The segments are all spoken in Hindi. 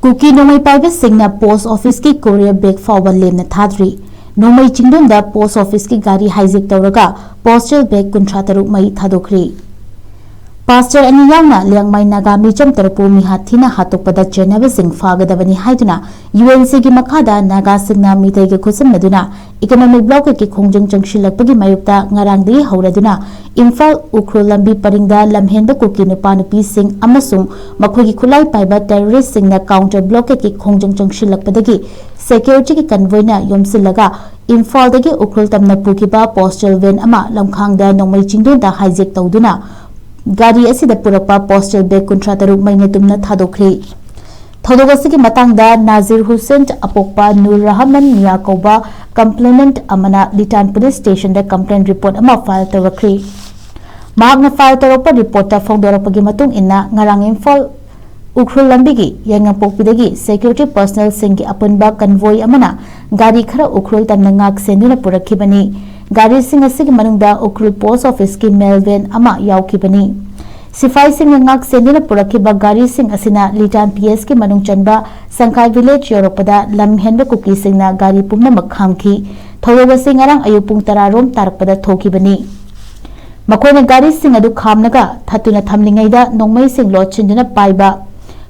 Kuki Nongmei Paibasingna post office की Courrier bag Faoba Lemna Thadrenongmei Chingdonda post office की GARI hijack तौरगा postal bag 53 THADOKHRE Pastor Aniyangna Liangmai Naga Micham Tarapu Mihathina Hatokpada Jenabasing Fagadabani Haiduna UNC की मखादा नागा सिंगना मितै के खुसम नदुना इकोनॉमिक ब्लॉक के खोंजंग चंगशिलकपगी मायुक्ता ngarangdi hauraduna इम्फाल उख्रुल लंबी परिंगदा लमहेंबा कुकी नुपा नुपी सिंग अमसुंग मखोगी खुलाई पाइबा टेररिस्ट सिंगना काउंटर ब्लॉक के खोंजंग चंगशिलकपदगी सिक्योरिटी की कन्वोयना योमसिलगा इम्फाल दगी उख्रुल तमना पुकिबा पोस्टल वैन अमा लमखांगदा नोंगमै चिंगदोंदा हाइजैक तौदुना गाड़ी असिदा पुरकपा पोस्टल बैग 53 महीने तुमना थादोखरे थौदोगसी की मतंगदा नाजिर हुसैन अपोकपा नूर रहमान मिया कौबा कंप्लेनेंट अमना लिटान पुलिस स्टेशन दा कंप्लेंट रिपोर्ट अमा फाइल तौरखरे मागना फाइल तौरप रिपोर्ट फोंदोरपगी मतुंग इन्ना ngarang इम्फाल उख्रुल लंबीगी यांगपोकपिदगी सिक्योरिटी पर्सनल सिंगी अपुनबा कन्वोय अमना गाड़ी खरा उख्रुल तमना ngak सेंदुना पुरखिबनी गाड़ी सिंह असिगी मनुंगदा उख्रुल पोस्ट ऑफिस की मेल वैन अमा यावखिबनी सिफाई सिंह ngak सेंदुना पुरखिबा गाड़ी सिंह असिना लिटान पीएस की मनुंग चनबा संखाई विलेज योरपदा लमहेनबा कुकी सिंहना गाड़ी पुमनमक खामखि थौरगा सिंह ngarang अयु पुंग 10 रोम तारकपदा थोखिबनी मखोयना गाड़ी सिंह अदु खामनगा थतुना थमलिंगैदा नोंगमै सिंह लोचिंदुना पाइबा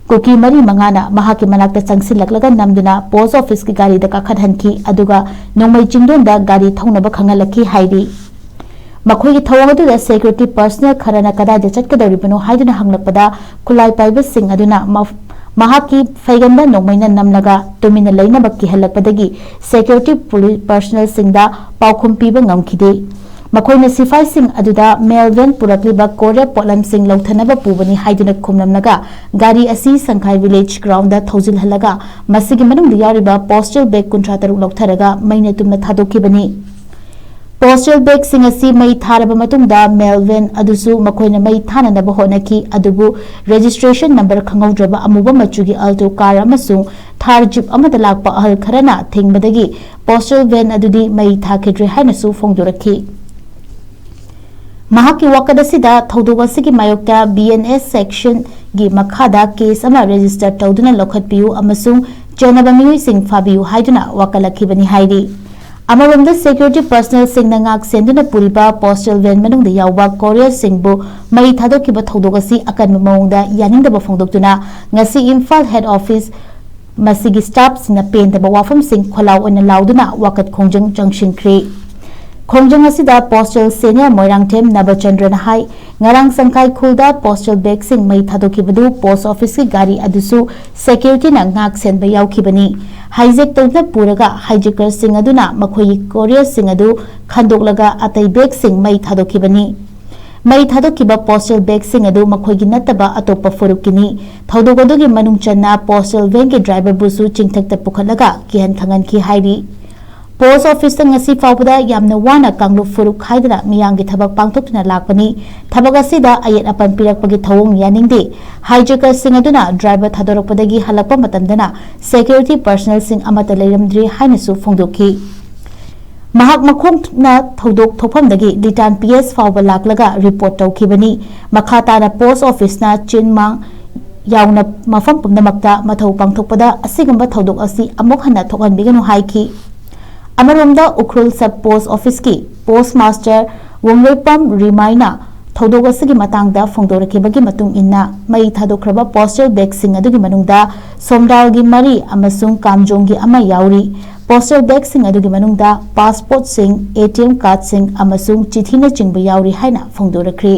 कुकी मरी मंगाना महाकी मनाक्ता चंगसिलकलगा नमदुना पोस्ट ऑफिस की गाड़ी दा काखदहनखि अदुगा नोंगमै चिंगदोंदा गाड़ी थौनबा खंगलखि हाइरी मखोयगी थौंगदुदा सिक्योरिटी पर्सनल खरना कदादा चटकदौरिबनो हाइदुना हंगलकपदा खुलाई पाइबा सिंह अदुना महाकी फैगंदा नोंगमैना नमलगा तुमिना लैनबा किहलकपदगी सिक्योरिटी पुलिस पर्सनल सिंहदा पाउखुम पीबा ngamkhide मखोयना सिफाई सिंह अदुदा मेल वैन पुरकलिबा कोरियर पोटलम सिंह लौथनबा पुबनी हाइदुना खुमनमनगा गाड़ी असी संखाई विलेज ग्राउंड थौजिल हलगा मसिगी मनुंग यारिबा पोस्टल बैग 53 लौथरगा मैने तुमना थादोखिबनी पोस्टल बैग सिंह असी मई थारबा मतुंगदा मेल वैन अदुसु मखोयना मई थाननबा होनखि अदुबु रजिस्ट्रेशन नंबर खंगौद्रबा अमुबा मचुगी अल्टो कार अमसु थार जीप अमदा लाकपा अहल खरना थेंगबदगी पोस्टल वैन अदुदी मई थाखिद्रे हाइनसु फोंदोरखि महाकी वाकदसिदा थौदोगसिगी मायोक्ता बीएनएस सेक्शन गी मखादा केस अमा रजिस्टर तौदुना लौखतपियु अमसुंग चेनबा मियुई सिंह फाबियु हाइदुना वाकलखिबनी हाइरी अमरोमदा सिक्योरिटी पर्सनल सिंह ngak सेंदुना पुरिबा पोस्टल वैन मनुंगदा यावबा कोरियर सिंहबु मई थादोखिबा थौदोगसी अकन मौंगदा यानिंगदबा फोंदोक्तुना ngasi इम्फाल हेड ऑफिस मसिगी स्टाफ सिंह पेंदबा वाफम सिंह खोलाव ओना लाउदुना वाकत खोंजंग जंगशिनख्रे खोंजंग असिदा पोस्टल सीनियर मोइरांगथेम नबचंद्रन हाई ngarang संखाई खुलदा पोस्टल बैग सिंह मई थादोखिबदु पोस्ट ऑफिस की गाड़ी अदुसु सिक्योरिटी ना ngak सेनबा यावखिबनी हाइजैक तौदना पुरगा हाइजैकर सिंह अदुना मखोई कोरियर सिंह अदु खंदोकलगा अतै बैग सिंह मई थादोखिबनी मई थादोखिबा पोस्टल बैग सिंह अदु मखोईगी नत्तबा अतोप्पा फुरुकिनी थौदोगदुगी मनुंग चन्ना पोस्टल वैन के ड्राइवर बुसु चिंगथकता पुखलगा किहन खंगनखि हाइरी पोस्ट ऑफिस ngasi फाउबदा यामना वाना कांगलु फुरुक हाइदना मियांगी थबक पांगथोक्तुना लाकपनी थबक असिदा अयेत अपन पिरकपगी थौंग यानिंगदे हाइजैकर सिंह अदुना ड्राइवर थादोरकपदगी हलकपा मतमदना सिक्योरिटी पर्सनल सिंह अमता लेरमद्री हाइनसु फोंदोखि महाक मखोंगना थौदोक थोफमदगी लिटान पीएस फाउबा लाकलगा रिपोर्ट तौखिबनी मखाताना पोस्ट ऑफिसना चिनमांग यावना मफम पुमनमक्ता मथौ पांगथोकपदा असिगंबा थौदोक असि अमुक हन्ना थोकहनबिगनु हाइखि अमरोमदा उख्रुल सब पोस्ट ऑफिस की पोस्ट मास्टर वोंगरेपम रिमाइना थौदोगसगी मतंगदा फोंदोरखिबगी मतुंग इन्ना मई थादोखरबा पोस्टल बैग सिंह अदुगी मनुंगदा सोमदालगी मरी अमसुंग कामजोंगी अमा याउरी पोस्टल बैग सिंह अदुगी मनुंगदा पासपोर्ट सिंह एटीएम कार्ड सिंह अमसुंग चिठिना चिंगबा याउरी हाइना फोंदोरखरे।